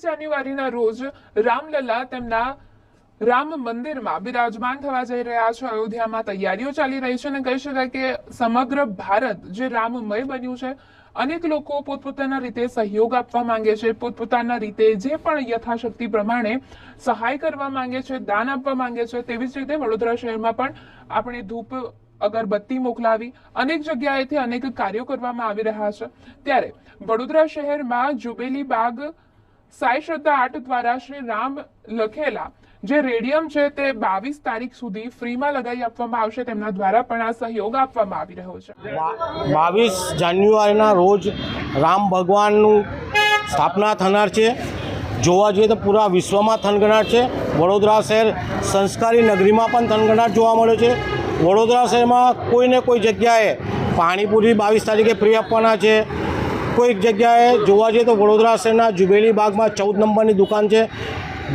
જાન્યુઆરીના રોજ રામલલા તેમના રામ મંદિરમાં બિરાજમાન થવા જઈ રહ્યા છે। અયોધ્યામાં તૈયારીઓ ચાલી રહી છે અને કહી શકાય કે સમગ્ર ભારત જે રામમય બન્યું છે। અનેક લોકો પોતપોતાના રીતે સહયોગ આપવા માંગે છે, પોતપોતાના રીતે જે પણ યથાશક્તિ પ્રમાણે સહાય કરવા માંગે છે, દાન આપવા માંગે છે। તેવી જ રીતે વડોદરા શહેરમાં પણ આપણે ધૂપ અગરબત્તી મોકલાવી અનેક જગ્યાએથી અનેક કાર્યો કરવામાં આવી રહ્યા છે। ત્યારે વડોદરા શહેરમાં જુબેલી બાગ સાઈ શ્રદ્ધા આર્ટ દ્વારા શ્રી રામ લખેલા જે રેડિયમ છે તે 22 તારીખ સુધી ફ્રીમાં લગાવી આપવામાં આવશે। તેમના દ્વારા પણ આ સહયોગ આપવામાં આવી રહ્યો છે। 22 જાન્યુઆરીના રોજ રામ ભગવાનનું સ્થાપના થનાર છે। જોવા જઈએ તો પૂરા વિશ્વમાં થનગનાટ છે। વડોદરા શહેર સંસ્કારી નગરીમાં પણ થનગનાટ જોવા મળ્યો છે। વડોદરા શહેરમાં કોઈને કોઈ જગ્યાએ પાણીપુરી 22 તારીખે ફ્રી આપવાના છે। કોઈક જગ્યાએ જોવા જઈએ તો વડોદરા શહેરના જુબેલી બાગમાં 14 નંબરની દુકાન છે,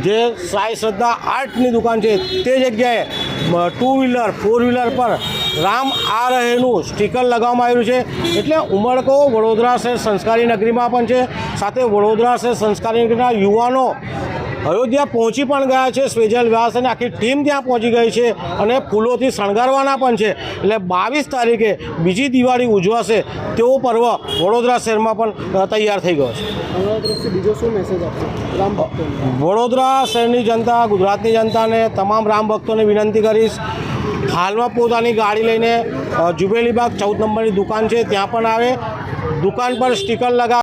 જે સાઈ શ્રદ્ધા આર્ટની દુકાન છે, તે જગ્યાએ 2 વ્હીલર 4 વ્હીલર પર રામ આ રહેનું સ્ટીકર લગાવવામાં આવ્યું છે। એટલે ઉમળકો વડોદરા શહેર સંસ્કારી નગરીમાં પણ છે, સાથે વડોદરા શહેર સંસ્કારી નગરીના યુવાનો અયોધ્યા પહોંચી પણ ગયા છે। સ્પેશિયલ વ્યાસ અને આખી ટીમ ત્યાં પહોંચી ગઈ છે અને ફૂલોથી શણગારવાના પણ છે। એટલે 22 તારીખે બીજી દિવાળી ઉજવાશે તેવો પર્વ વડોદરા શહેરમાં પણ તૈયાર થઈ ગયો છે। બીજો શું મેસેજ આપશો રામ ભક્તોને? વડોદરા શહેરની જનતા, ગુજરાતની જનતાને, તમામ રામ ભક્તોને વિનંતી કરીશ, હાલમાં પોતાની ગાડી લઈને જુબેલી બાગ 14 નંબરની દુકાન છે ત્યાં પણ આવે, દુકાન પર સ્ટીકર લગાવે।